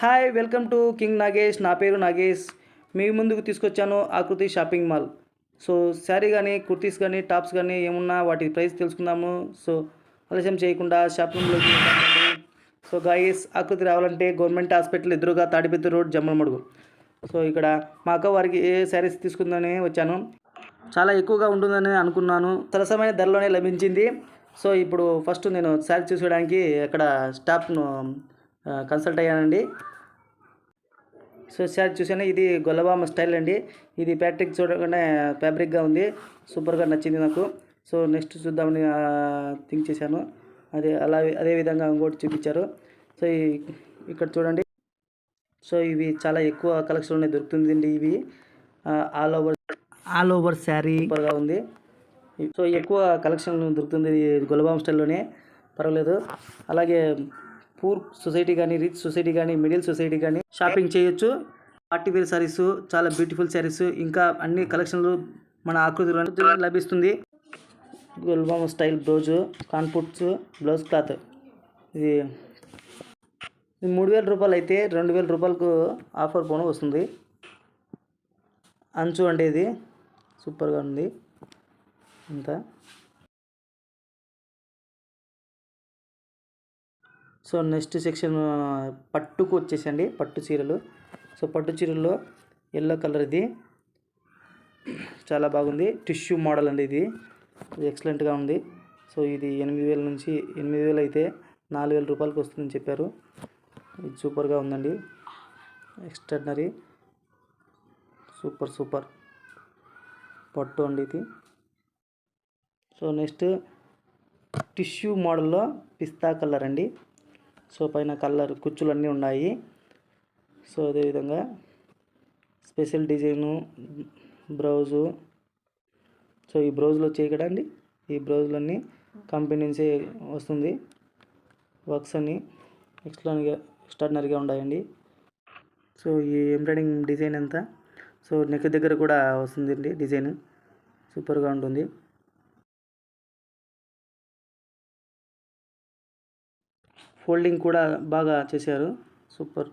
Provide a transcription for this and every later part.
Hi, welcome to king Nagesh. నా పేరు నాగేష్. మీ ముందుకు తీసుకొచ్చాను ఆకృతి షాపింగ్ మాల్. సో శారీ కానీ, కుర్తీస్ కానీ, టాప్స్ కానీ ఏమున్నా వాటి ప్రైస్ తెలుసుకుందాము. సో ఆలస్యం చేయకుండా షాపింగ్లోకి వెళ్దామండి. సో గాయస్, ఆకృతి రావాలంటే గవర్నమెంట్ హాస్పిటల్ ఎదురుగా తాడిపత్రి రోడ్, జమ్మలమడుగు. సో ఇక్కడ మా అక్క వారికి ఏ శారీస్ తీసుకుందని వచ్చాను. చాలా ఎక్కువగా ఉంటుందని అనుకున్నాను, సరసమైన ధరలోనే లభించింది. సో ఇప్పుడు ఫస్ట్ నేను శారీ చూసుకోవడానికి అక్కడ స్టాఫ్ను కన్సల్ట్ అయ్యానండి. సో శారీ చూసాను, ఇది గొల్లబామ స్టైల్ అండి. ఇది ఫ్యాబ్రిక్ చూడగానే ఫ్యాబ్రిక్గా ఉంది, సూపర్గా నచ్చింది నాకు. సో నెక్స్ట్ చూద్దామని థింక్ చేశాను. అదే విధంగా ఇంకోటి చూపించారు. సో ఇక్కడ చూడండి. సో ఇవి చాలా ఎక్కువ కలెక్షన్ దొరుకుతుందండి. ఇవి ఆల్ ఓవర్ శారీ సూపర్గా ఉంది. సో ఎక్కువ కలెక్షన్ దొరుకుతుంది గొల్లబామ స్టైల్లోనే, పర్వాలేదు. అలాగే పూర్ సొసైటీ కానీ, రిచ్ సొసైటీ కానీ, మిడిల్ సొసైటీ కానీ షాపింగ్ చేయొచ్చు. పార్టీ వేర్ శారీస్, చాలా బ్యూటిఫుల్ శారీస్, ఇంకా అన్ని కలెక్షన్లు మన ఆకృతిలో లభిస్తుంది. గొల్లబామ స్టైల్ బ్లౌజు, కాన్పుట్స్, బ్లౌజ్ క్లాత్. ఇది 3000 రూపాయలు అయితే 2000 రూపాయలకు ఆఫర్ పోను వస్తుంది. అంచు అంటే ఇది సూపర్గా ఉంది. అంతా సో నెక్స్ట్ సెక్షన్ పట్టుకు వచ్చేసండి, పట్టు చీరలు. సో పట్టు చీరల్లో ఎల్లో కలర్, ఇది చాలా బాగుంది. టిష్యూ మోడల్ అండి, ఇది ఎక్సలెంట్గా ఉంది. సో ఇది 8000 నుంచి 8000 అయితే 4000 రూపాయలకు వస్తుందని చెప్పారు. ఇది సూపర్గా ఉందండి, ఎక్స్ట్రాడినరీ, సూపర్ పట్టు అండి ఇది. సో నెక్స్ట్ టిష్యూ మోడల్లో పిస్తా కలర్ అండి. సో పైన కలర్ కుచ్చులు అన్నీ ఉన్నాయి. సో అదేవిధంగా స్పెషల్ డిజైను బ్లౌజు. సో ఈ బ్లౌజులు వచ్చాయి కదండి, ఈ బ్లౌజులన్నీ కంపెనీ నుంచే వస్తుంది. వర్క్స్ అన్నీ ఎక్స్ట్రాడినరీగా ఉన్నాయండి. సో ఈ ఎంబ్రాయిడింగ్ డిజైన్ అంతా సో నెక్ దగ్గర కూడా వస్తుందండి డిజైన్, సూపర్గా ఉంటుంది. ఫోల్డింగ్ కూడా బాగా చేశారు, సూపర్.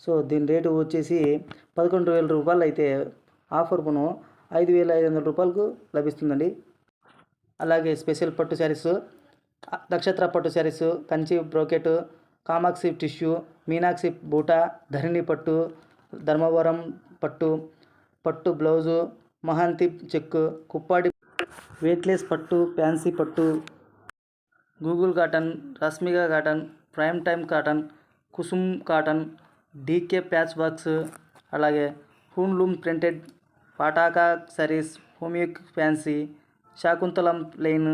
సో దీని రేటు వచ్చేసి 11,000 రూపాయలు అయితే ఆఫర్ పోను 5,500 రూపాయలకు లభిస్తుందండి. అలాగే స్పెషల్ పట్టు శారీస్, నక్షత్ర పట్టు sarees, Kanchi brocade, Kamakshi tissue, Meenakshi బూటా, ధరణి పట్టు, ధర్మవరం పట్టు బ్లౌజు, మహాంతి చెక్కు, కుప్పాడి వెయిట్లెస్ పట్టు, ఫ్యాన్సీ పట్టు, గూగుల్ కాటన్, రశ్మిగా cotton, prime time cotton, Kusum cotton, DK patch works, అలాగే హూన్లూమ్ ప్రింటెడ్ పటాకా శారీస్, హోమియోక్ fancy, Shakuntalam line,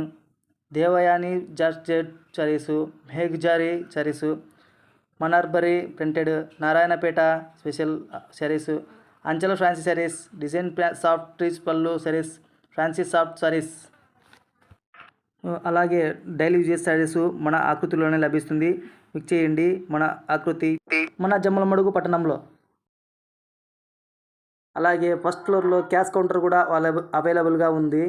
Devayani georgette sarees, మేఘ్జారీ శారీసు, మనార్బరీ ప్రింటెడ్, నారాయణపేట స్పెషల్ శారీసు, అంచల ఫ్యాన్సీ శారీస్, డిజైన్ సాఫ్ట్ టీచ్ పళ్ళు శారీస్, ఫ్యాన్సీ సాఫ్ట్ శారీస్. అలాగే డైలీ యూజెస్ శారీస్ మన ఆకృతిలోనే లభిస్తుంది. మీకు చేయండి, మన ఆకృతి మన జమ్మలమడుగు పట్టణంలో. అలాగే ఫస్ట్ ఫ్లోర్లో క్యాష్ కౌంటర్ కూడా అవైలబుల్గా ఉంది.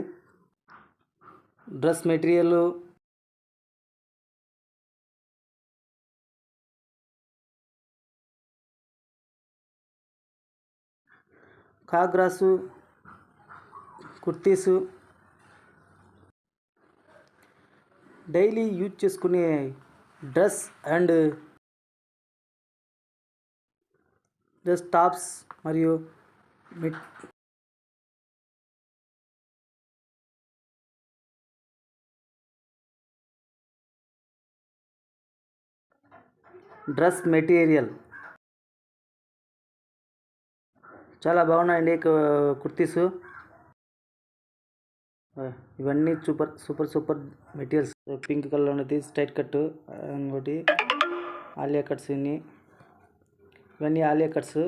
డ్రెస్ మెటీరియల్, కాగ్రాసు, కుర్తీసు, డైలీ యూజ్ చేసుకునే డ్రెస్ అండ్ డ్రెస్ టాప్స్ మరియు డ్రెస్ మెటీరియల్ చాలా బాగున్నాయండి. కుర్తీసు ఇవన్నీ సూపర్ మెటీరియల్స్. పింక్ కలర్ ఉన్నది స్ట్రైట్ కట్, ఇంకోటి ఆలియా కట్స్. ఇవన్నీ ఆలియా కట్స్,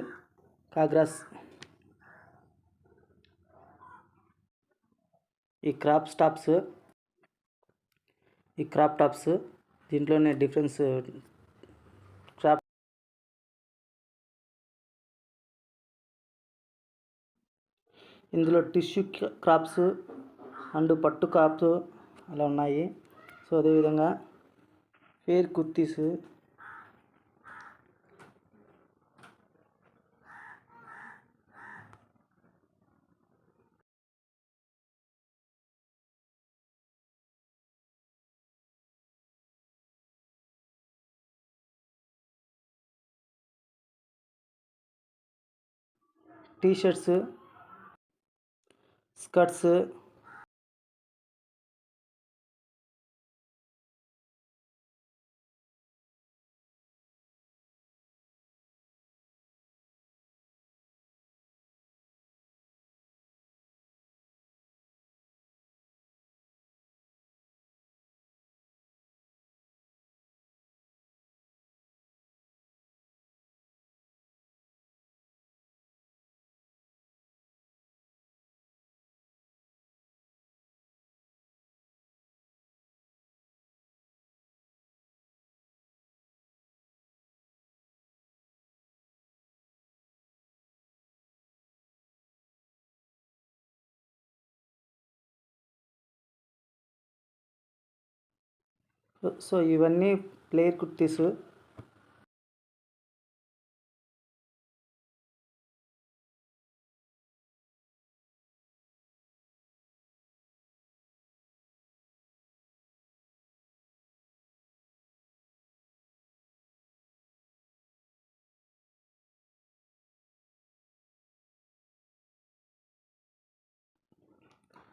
కాగ్రాస్. ఈ క్రాప్ టాప్స్ దీంట్లోనే డిఫరెన్స్. క్రాప్ ఇందులో టిష్యూ క్రాప్స్ అండ్ పట్టు క్రాప్స్ అలా ఉన్నాయి. సో అదేవిధంగా ఫేర్ kurtis, T shirts, skirts, so ఇవన్నీ ప్లేయర్ కుర్తీస్.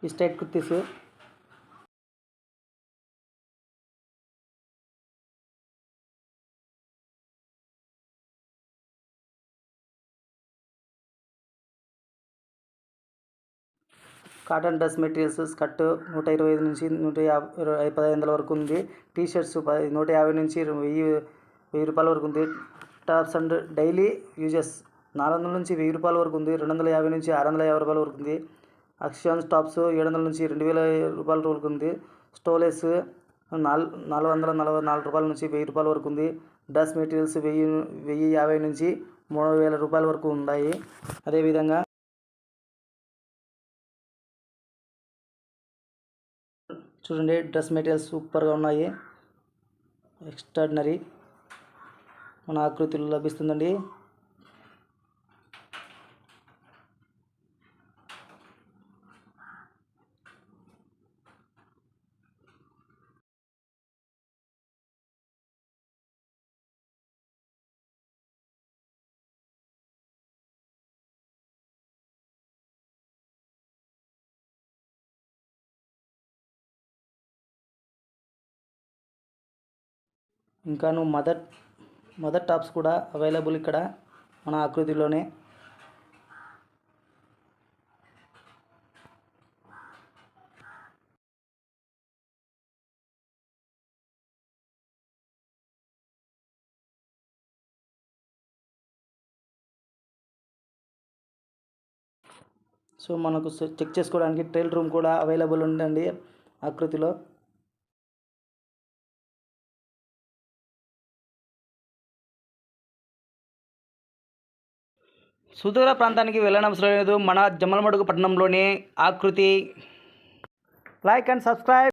ఈ straight kurtis. Cotton dress materials skirt 125 నుంచి 1500 వరకు ఉంది. టీ షర్ట్స్ 150 నుంచి 1000 రూపాయల వరకు ఉంది. టాప్స్ అండ్ డైలీ యూజెస్ 400 నుంచి 1000 రూపాయల వరకు ఉంది. 250 నుంచి 650 రూపాయల వరకు ఉంది. అక్షన్స్ టాప్స్ 700 నుంచి 2000 రూపాయల వరకు ఉంది. స్టోలెస్ 444 రూపాయల నుంచి 1000 రూపాయల వరకు ఉంది. డ్రెస్ మెటీరియల్స్ 1050 నుంచి 3000 రూపాయల వరకు ఉన్నాయి. అదేవిధంగా చూడండి, డ్రెస్ మెటీరియల్స్ సూపర్గా ఉన్నాయి. ఎక్స్ట్రాడినరీ మన ఆకృతిలో లభిస్తుందండి. ఇంకాను మదర్ టాప్స్ కూడా అవైలబుల్ ఇక్కడ మన ఆకృతిలోనే. సో మనకు చెక్ చేసుకోవడానికి ట్రయల్ రూమ్ కూడా అవైలబుల్ ఉందండి ఆకృతిలో. సుదూర ప్రాంతానికి వెళ్ళనవసరం లేదు. మన జమ్మలమడుగు పట్టణంలోనే ఆకృతి. Like and subscribe.